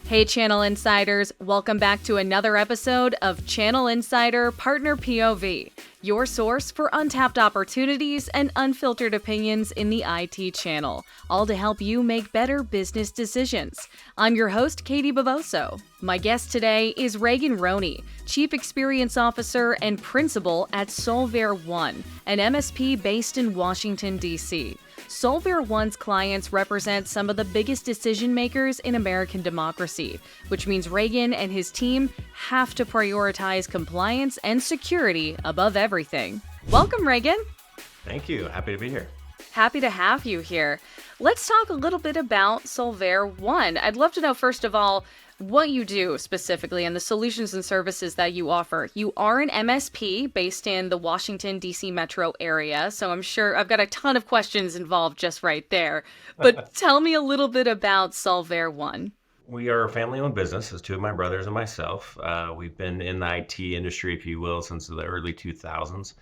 Hey Channel Insiders, welcome back to another episode of Channel Insider Partner POV, your source for untapped opportunities and unfiltered opinions in the IT channel, all to help you make better business decisions. I'm your host, Katie Bavoso. My guest today is Reagan Roney, Chief Experience Officer and Principal at Solvere One, an MSP based in Washington, D.C. Solvere One's clients represent some of the biggest decision makers in American democracy, which means Reagan and his team have to prioritize compliance and security above everything. Welcome, Reagan. Thank you. Happy to be here. Happy to have you here. Let's talk a little bit about Solvere One. I'd love to know, first of all, what you do specifically and the solutions and services that you offer. You are an MSP based in the Washington, D.C. metro area, so I'm sure I've got a ton of questions involved just right there. But tell me a little bit about Solvere One. We are a family-owned business. It's two of my brothers and myself. We've been in the IT industry, if you will, since the early 2000s.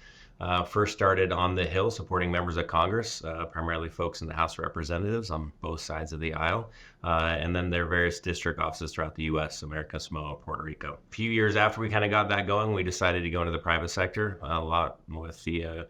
First started on the Hill supporting members of Congress, primarily folks in the House of Representatives on both sides of the aisle, and then their various district offices throughout the U.S., America, Samoa, Puerto Rico. A few years after we kind of got that going, we decided to go into the private sector, a lot with the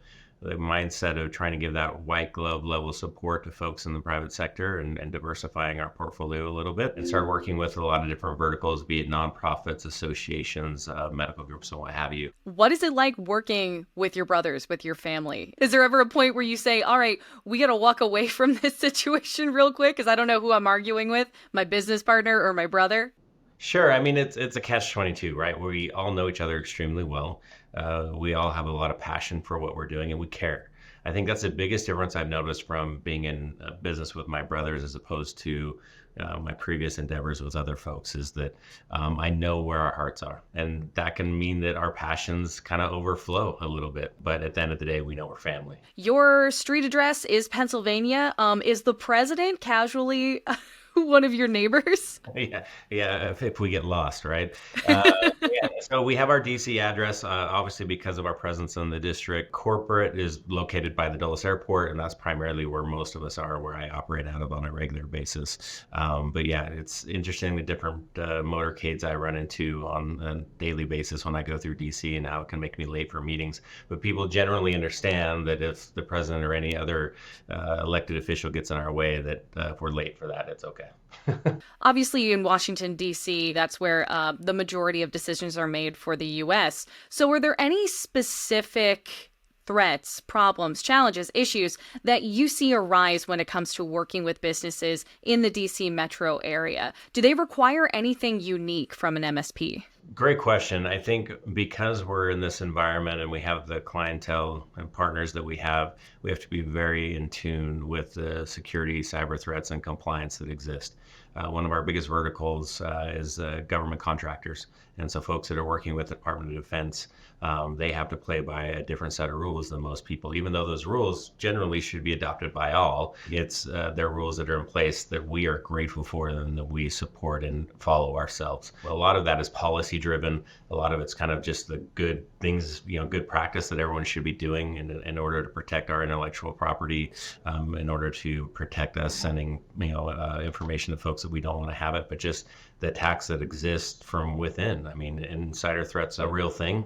mindset of trying to give that white glove level support to folks in the private sector and diversifying our portfolio a little bit, and started working with a lot of different verticals, be it nonprofits, associations, medical groups, and what have you. What is it like working with your brothers, with your family? Is there ever a point where you say, all right, we got to walk away from this situation real quick because I don't know who I'm arguing with, my business partner or my brother? Sure. I mean, it's a catch-22, right? We all know each other extremely well. We all have a lot of passion for what we're doing and we care. I think that's the biggest difference I've noticed from being in business with my brothers as opposed to my previous endeavors with other folks is that I know where our hearts are. And that can mean that our passions kind of overflow a little bit. But at the end of the day, we know we're family. Your street address is Pennsylvania. Is the president casually one of your neighbors? Yeah, if we get lost, right? So we have our DC address, obviously because of our presence in the district. Corporate is located by the Dulles Airport, and that's primarily where most of us are, where I operate out of on a regular basis. But yeah, it's interesting the different motorcades I run into on a daily basis when I go through DC and how it can make me late for meetings. But people generally understand that if the president or any other elected official gets in our way, that if we're late for that, it's okay. Obviously, in Washington, D.C., that's where the majority of decisions are made for the U.S. So are there any specific threats, problems, challenges, issues that you see arise when it comes to working with businesses in the D.C. metro area? Do they require anything unique from an MSP? Great question. I think because we're in this environment and we have the clientele and partners that we have to be very in tune with the security, cyber threats, and compliance that exist. One of our biggest verticals is government contractors. And so folks that are working with the Department of Defense, they have to play by a different set of rules than most people, even though those rules generally should be adopted by all. It's their rules that are in place that we are grateful for and that we support and follow ourselves. A lot of that is policy driven. A lot of it's kind of just the good things, good practice that everyone should be doing in order to protect our intellectual property, in order to protect us sending, information to folks that we don't want to have it, but just the attacks that exist from within. I mean, insider threats are a real thing,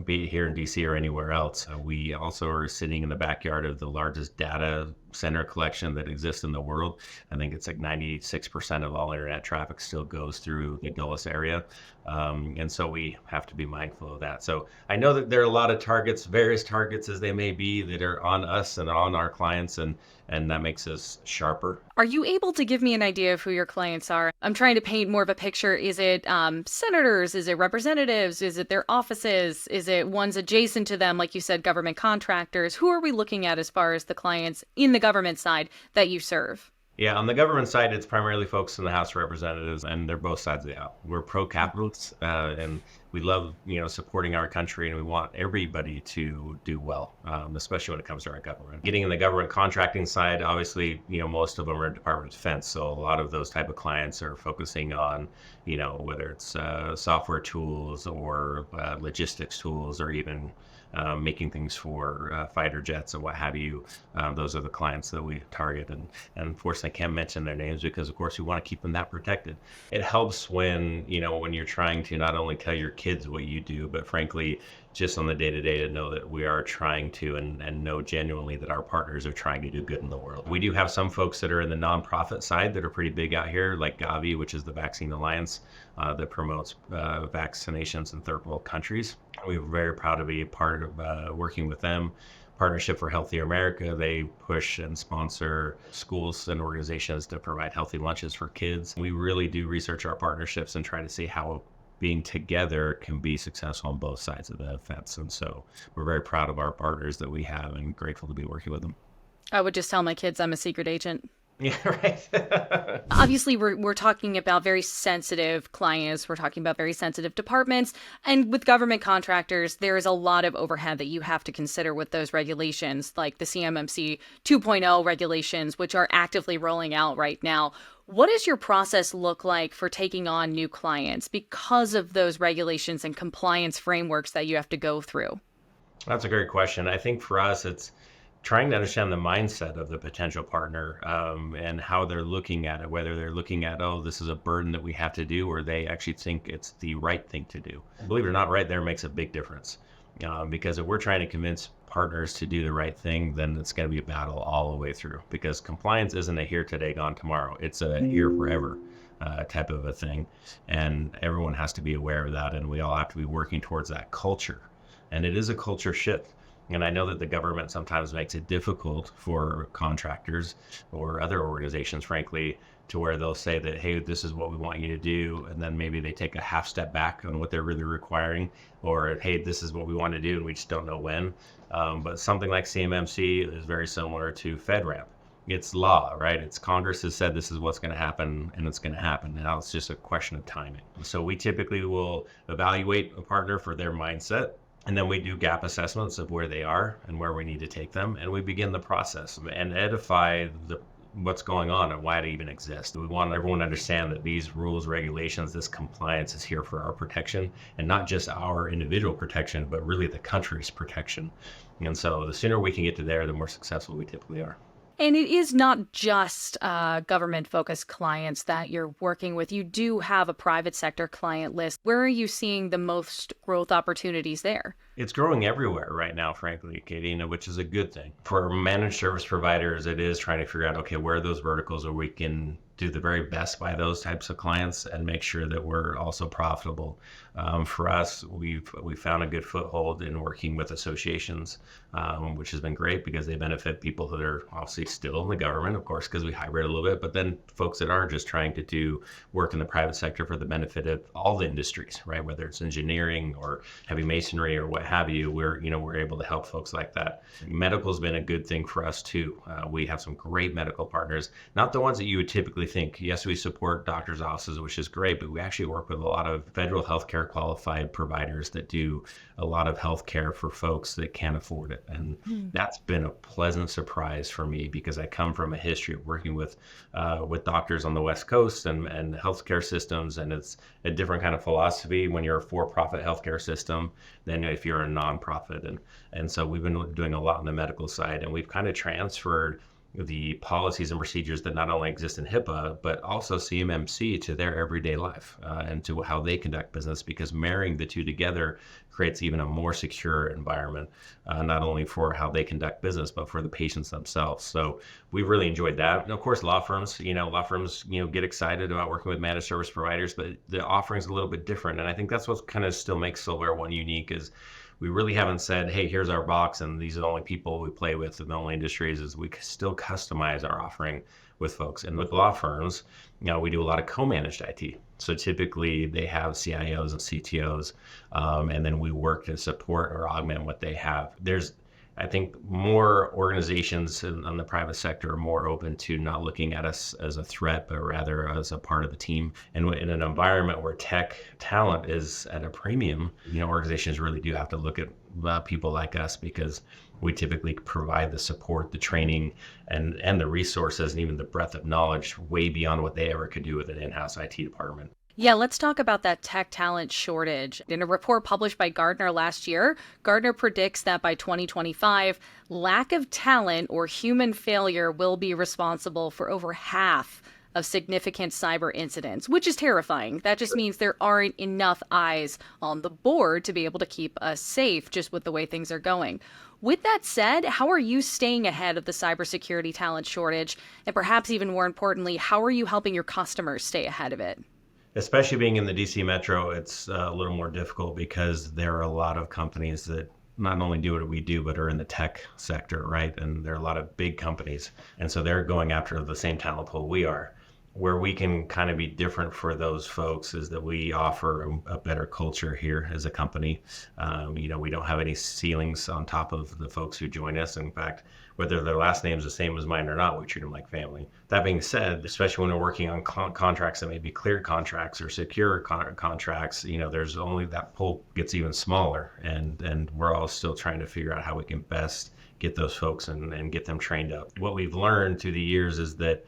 be it here in DC or anywhere else. We also are sitting in the backyard of the largest data center collection that exists in the world. I think it's like 96% of all internet traffic still goes through the Dulles area. And so we have to be mindful of that. So I know that there are a lot of targets, various targets as they may be, that are on us and on our clients, and that makes us sharper. Are you able to give me an idea of who your clients are? I'm trying to paint more of a picture. Is it senators? Is it representatives? Is it their offices? Is it ones adjacent to them, like you said, government contractors? Who are we looking at as far as the clients in the government side that you serve? Yeah, on the government side, it's primarily folks in the House of Representatives, and they're both sides of the aisle. We're pro-capitalists, and we love, supporting our country, and we want everybody to do well, especially when it comes to our government. Getting in the government contracting side, obviously, most of them are Department of Defense, so a lot of those type of clients are focusing on, whether it's software tools or logistics tools or even making things for fighter jets and what have you. Those are the clients that we target. And unfortunately, I can't mention their names because, of course, we want to keep them that protected. It helps when, when you're trying to not only tell your kids what you do, but frankly, just on the day-to-day to know that we are trying to and know genuinely that our partners are trying to do good in the world. We do have some folks that are in the nonprofit side that are pretty big out here, like Gavi, which is the Vaccine Alliance that promotes vaccinations in third world countries. We're very proud to be a part of working with them. Partnership for Healthier America, they push and sponsor schools and organizations to provide healthy lunches for kids. We really do research our partnerships and try to see how being together can be successful on both sides of the fence. And so we're very proud of our partners that we have and grateful to be working with them. I would just tell my kids I'm a secret agent. Yeah, right. Obviously, we're talking about very sensitive clients. We're talking about very sensitive departments. And with government contractors, there is a lot of overhead that you have to consider with those regulations, like the CMMC 2.0 regulations, which are actively rolling out right now. What does your process look like for taking on new clients because of those regulations and compliance frameworks that you have to go through? That's a great question. I think for us, it's trying to understand the mindset of the potential partner and how they're looking at it, whether they're looking at, oh, this is a burden that we have to do, or they actually think it's the right thing to do. Believe it or not, right there makes a big difference. Because if we're trying to convince partners to do the right thing, then it's going to be a battle all the way through, because compliance isn't a here today, gone tomorrow. It's a here forever type of a thing. And everyone has to be aware of that. And we all have to be working towards that culture. And it is a culture shift. And I know that the government sometimes makes it difficult for contractors or other organizations, frankly, to where they'll say that, hey, this is what we want you to do. And then maybe they take a half step back on what they're really requiring, or, hey, this is what we want to do, and we just don't know when. But something like CMMC is very similar to FedRAMP. It's law, right? It's Congress has said this is what's going to happen, and it's going to happen. Now it's just a question of timing. So we typically will evaluate a partner for their mindset. And then we do gap assessments of where they are and where we need to take them. And we begin the process and edify what's going on and why it even exists. We want everyone to understand that these rules, regulations, this compliance is here for our protection, and not just our individual protection, but really the country's protection. And so the sooner we can get to there, the more successful we typically are. And it is not just government-focused clients that you're working with. You do have a private sector client list. Where are you seeing the most growth opportunities there? It's growing everywhere right now, frankly, Katie, which is a good thing. For managed service providers, it is trying to figure out, okay, where are those verticals where we can do the very best by those types of clients and make sure that we're also profitable. For us, we found a good foothold in working with associations, which has been great because they benefit people that are obviously still in the government, of course, because we hybrid a little bit, but then folks that are just trying to do work in the private sector for the benefit of all the industries, right? Whether it's engineering or heavy masonry or what have you, we're able to help folks like that. Medical's been a good thing for us too. We have some great medical partners, not the ones that you would typically think. Yes, we support doctors' offices, which is great, but we actually work with a lot of federal healthcare qualified providers that do a lot of healthcare for folks that can't afford it. And that's been a pleasant surprise for me because I come from a history of working with doctors on the West Coast and healthcare systems, and it's a different kind of philosophy when you're a for-profit healthcare system than if you're a nonprofit. And so we've been doing a lot on the medical side, and we've kind of transferred the policies and procedures that not only exist in HIPAA, but also CMMC to their everyday life and to how they conduct business, because marrying the two together creates even a more secure environment, not only for how they conduct business, but for the patients themselves. So we've really enjoyed that. And of course, law firms get excited about working with managed service providers, but the offering's a little bit different. And I think that's what kind of still makes Solvere One unique is we really haven't said, hey, here's our box and these are the only people we play with in the only industries. Is we still customize our offering with folks. And with law firms, we do a lot of co-managed IT. So typically they have CIOs and CTOs, and then we work to support or augment what they have. There's, I think, more organizations on the private sector are more open to not looking at us as a threat, but rather as a part of the team. And in an environment where tech talent is at a premium, organizations really do have to look at people like us because we typically provide the support, the training, and the resources, and even the breadth of knowledge way beyond what they ever could do with an in-house IT department. Yeah, let's talk about that tech talent shortage. In a report published by Gartner last year, Gartner predicts that by 2025, lack of talent or human failure will be responsible for over half of significant cyber incidents, which is terrifying. That just means there aren't enough eyes on the board to be able to keep us safe just with the way things are going. With that said, how are you staying ahead of the cybersecurity talent shortage? And perhaps even more importantly, how are you helping your customers stay ahead of it? Especially being in the DC metro, it's a little more difficult because there are a lot of companies that not only do what we do, but are in the tech sector, right? And there are a lot of big companies. And so they're going after the same talent pool we are. Where we can kind of be different for those folks is that we offer a better culture here as a company. We don't have any ceilings on top of the folks who join us. In fact, whether their last name is the same as mine or not, we treat them like family. That being said, especially when we're working on contracts that may be cleared contracts or secure contracts, there's only that pool gets even smaller, and we're all still trying to figure out how we can best get those folks and get them trained up. What we've learned through the years is that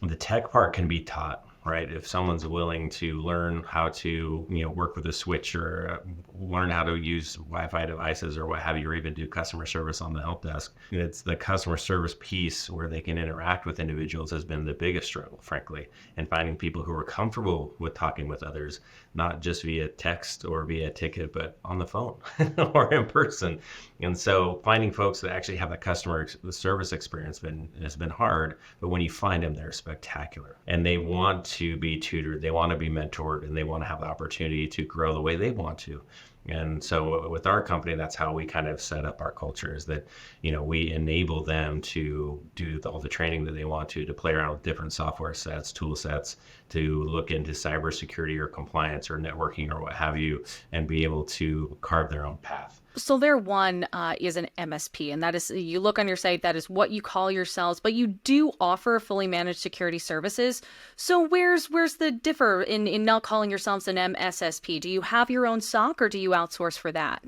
the tech part can be taught, right? If someone's willing to learn how to, work with a switch or learn how to use Wi-Fi devices or what have you, or even do customer service on the help desk. It's the customer service piece where they can interact with individuals has been the biggest struggle, frankly, and finding people who are comfortable with talking with others, not just via text or via ticket, but on the phone or in person. And so finding folks that actually have a customer service experience has been hard, but when you find them, they're spectacular. And they want to be tutored, they want to be mentored, and they want to have the opportunity to grow the way they want to. And so with our company, that's how we kind of set up our culture is that, we enable them to do all the training that they want to play around with different software sets, tool sets, to look into cybersecurity or compliance or networking or what have you, and be able to carve their own path. Solvere One is an MSP, and that is, you look on your site, that is what you call yourselves, but you do offer fully managed security services. So where's the differ in not calling yourselves an MSSP? Do you have your own SOC or do you outsource for that?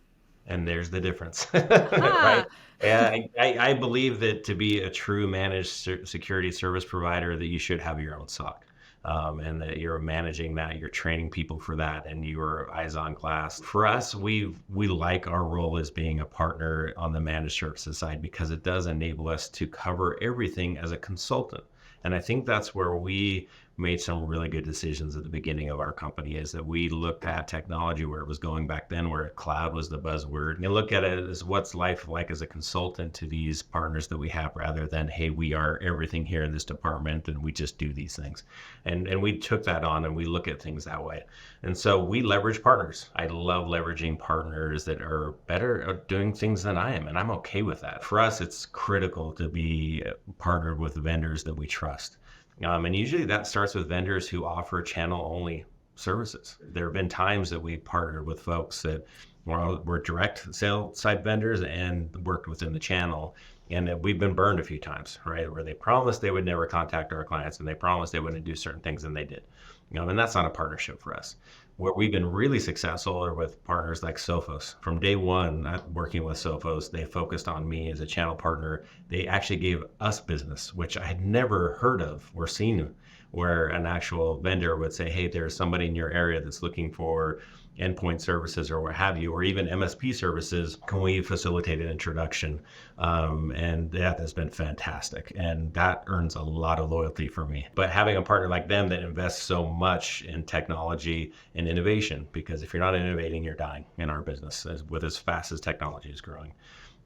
And there's the difference, Aha. right? Yeah, I believe that to be a true managed security service provider, that you should have your own SOC. And that you're managing that, you're training people for that, and you're eyes on glass. For us, we like our role as being a partner on the managed services side because it does enable us to cover everything as a consultant. And I think that's where we made some really good decisions at the beginning of our company is that we looked at technology where it was going back then, where cloud was the buzzword, and look at it as what's life like as a consultant to these partners that we have rather than, hey, we are everything here in this department and we just do these things. And we took that on and we look at things that way. And so we leverage partners. I love leveraging partners that are better at doing things than I am, and I'm okay with that. For us, it's critical to be partnered with vendors that we trust. And usually that starts with vendors who offer channel-only services. There have been times that we partnered with folks that were direct sale side vendors and worked within the channel. And we've been burned a few times, right? Where they promised they would never contact our clients and they promised they wouldn't do certain things and they did. And that's not a partnership for us. Where we've been really successful are with partners like Sophos. From day one, working with Sophos, they focused on me as a channel partner. They actually gave us business, which I had never heard of or seen, where an actual vendor would say, hey, there's somebody in your area that's looking for endpoint services or what have you, or even MSP services. Can we facilitate an introduction? And that has been fantastic. And that earns a lot of loyalty for me. But having a partner like them that invests so much in technology and innovation, because if you're not innovating, you're dying in our business with as fast as technology is growing.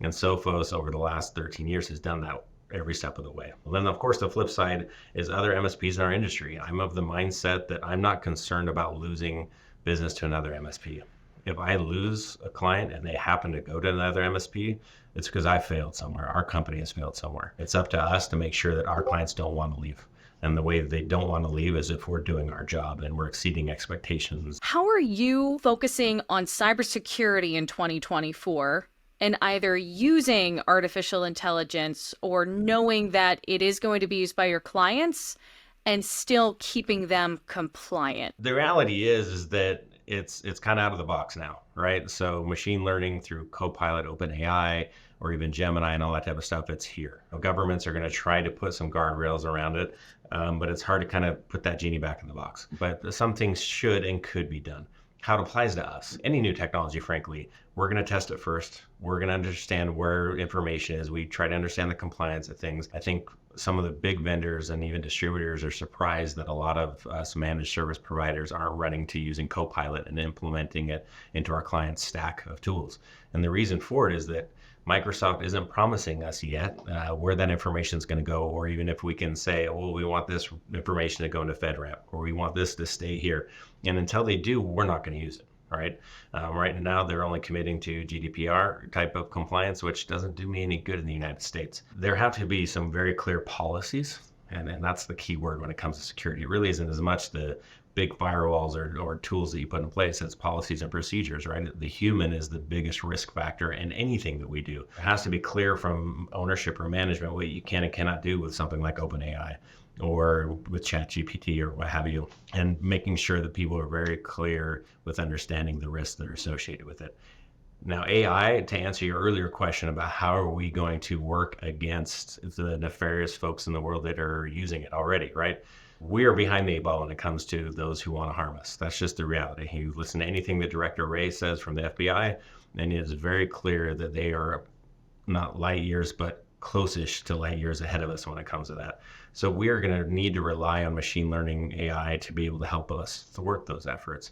And Sophos over the last 13 years has done that every step of the way. Well, then, of course, the flip side is other MSPs in our industry. I'm of the mindset that I'm not concerned about losing business to another MSP. If I lose a client and they happen to go to another MSP, it's because I failed somewhere. Our company has failed somewhere. It's up to us to make sure that our clients don't want to leave. And the way that they don't want to leave is if we're doing our job and we're exceeding expectations. How are you focusing on cybersecurity in 2024 and either using artificial intelligence or knowing that it is going to be used by your clients and still keeping them compliant? The reality is that it's kind of out of the box now, right? So machine learning through Copilot, OpenAI, or even Gemini and all that type of stuff, it's here. Governments are going to try to put some guardrails around it, but it's hard to kind of put that genie back in the box. But some things should and could be done. How it applies to us, any new technology, frankly, we're going to test it first. We're going to understand where information is. We try to understand the compliance of things. I think some of the big vendors and even distributors are surprised that a lot of us managed service providers aren't running to using Copilot and implementing it into our client's stack of tools. And the reason for it is that Microsoft isn't promising us yet where that information is going to go, or even if we can say, well, we want this information to go into FedRAMP, or we want this to stay here. And until they do, we're not going to use it. Right? Right now, they're only committing to GDPR type of compliance, which doesn't do me any good in the United States. There have to be some very clear policies, and that's the key word when it comes to security. It really isn't as much the big firewalls or tools that you put in place as policies and procedures, right? The human is the biggest risk factor in anything that we do. It has to be clear from ownership or management what you can and cannot do with something like OpenAI or with ChatGPT or what have you, and making sure that people are very clear with understanding the risks that are associated with it. Now, AI, to answer your earlier question about how are we going to work against the nefarious folks in the world that are using it already, right? We are behind the eight ball when it comes to those who want to harm us. That's just the reality. You listen to anything that Director Wray says from the FBI, and it is very clear that they are not light years, but close-ish to light years ahead of us when it comes to that. So we are going to need to rely on machine learning AI to be able to help us thwart those efforts.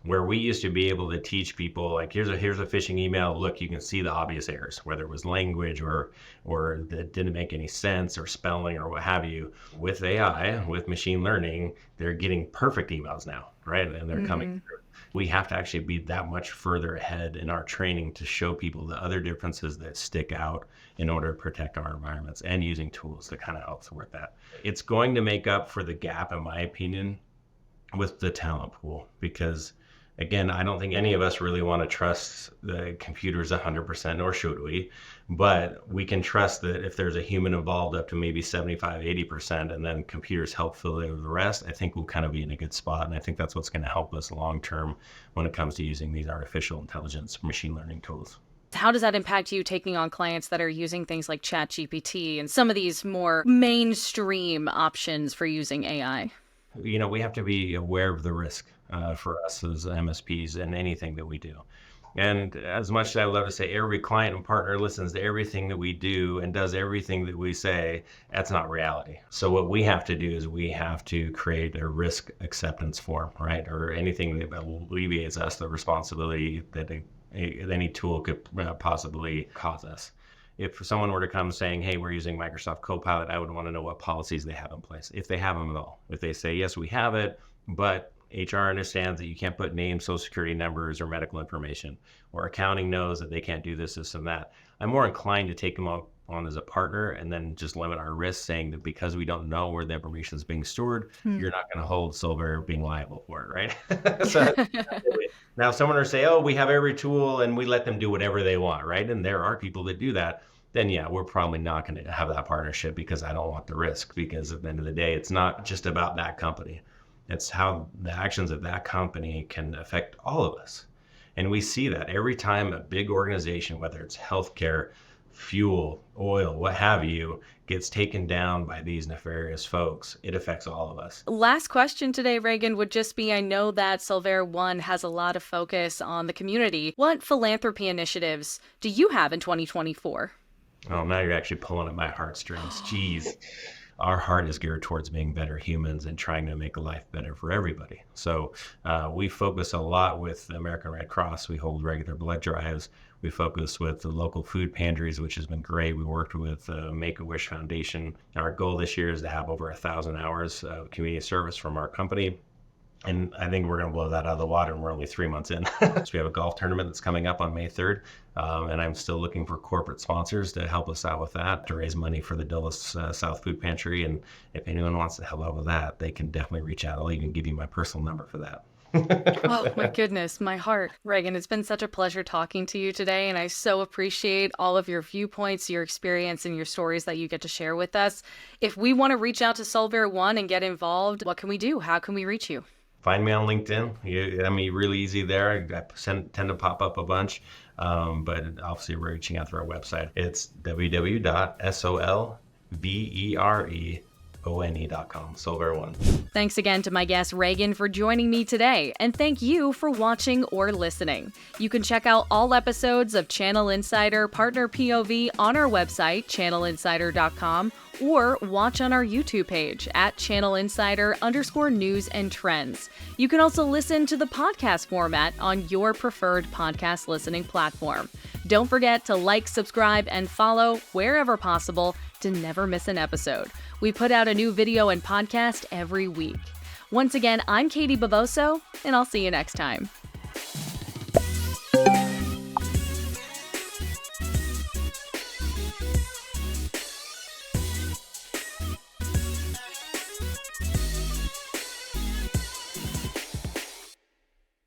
Where we used to be able to teach people, like, here's a phishing email, look, you can see the obvious errors, whether it was language or that didn't make any sense or spelling or what have you. With AI, with machine learning, they're getting perfect emails now, right? And they're coming through. We have to actually be that much further ahead in our training to show people the other differences that stick out in order to protect our environments, and using tools to kind of help thwart that. It's going to make up for the gap, in my opinion, with the talent pool, because again, I don't think any of us really want to trust the computers 100%, nor should we, but we can trust that if there's a human involved up to maybe 75, 80%, and then computers help fill in the rest, I think we'll kind of be in a good spot. And I think that's what's going to help us long-term when it comes to using these artificial intelligence machine learning tools. How does that impact you taking on clients that are using things like ChatGPT and some of these more mainstream options for using AI? We have to be aware of the risk for us as MSPs and anything that we do. And as much as I love to say every client and partner listens to everything that we do and does everything that we say, that's not reality. So what we have to do is we have to create a risk acceptance form, right? Or anything that alleviates us the responsibility that any tool could possibly cause us. If someone were to come saying, hey, we're using Microsoft Copilot, I would want to know what policies they have in place, if they have them at all. If they say, yes, we have it, but HR understands that you can't put names, social security numbers, or medical information, or accounting knows that they can't do this, this, and that. I'm more inclined to take them on as a partner and then just limit our risk, saying that because we don't know where the information is being stored, you're not going to hold Solvere being liable for it, right? So now someone will say, oh, we have every tool and we let them do whatever they want, right? And there are people that do that. Then yeah, we're probably not going to have that partnership, because I don't want the risk, because at the end of the day, it's not just about that company. It's how the actions of that company can affect all of us. And we see that every time a big organization, whether it's healthcare, fuel, oil, what have you, gets taken down by these nefarious folks, it affects all of us. Last question today, Reagan, would just be, I know that Solvere One has a lot of focus on the community. What philanthropy initiatives do you have in 2024? Oh, now you're actually pulling at my heartstrings. Jeez. Our heart is geared towards being better humans and trying to make life better for everybody. So we focus a lot with the American Red Cross. We hold regular blood drives. We focus with the local food pantries, which has been great. We worked with Make-A-Wish Foundation. Our goal this year is to have over 1,000 hours of community service from our company. And I think we're going to blow that out of the water, and we're only 3 months in. So we have a golf tournament that's coming up on May 3rd. And I'm still looking for corporate sponsors to help us out with that, to raise money for the Dulles South Food Pantry. And if anyone wants to help out with that, they can definitely reach out. I'll even give you my personal number for that. Oh my goodness, my heart. Reagan, it's been such a pleasure talking to you today, and I so appreciate all of your viewpoints, your experience, and your stories that you get to share with us. If we want to reach out to Solvere One and get involved, what can we do? How can we reach you? Find me on LinkedIn. Really easy there. I tend to pop up a bunch. but obviously we're reaching out through our website. It's www.solvereone.com, Solvere One. Thanks again to my guest Reagan for joining me today, and thank you for watching or listening. You can check out all episodes of Channel Insider Partner POV on our website, channelinsider.com, or watch on our YouTube page at channelinsider_news and trends. You can also listen to the podcast format on your preferred podcast listening platform. Don't forget to like, subscribe, and follow wherever possible to never miss an episode. We put out a new video and podcast every week. Once again, I'm Katie Bavoso, and I'll see you next time.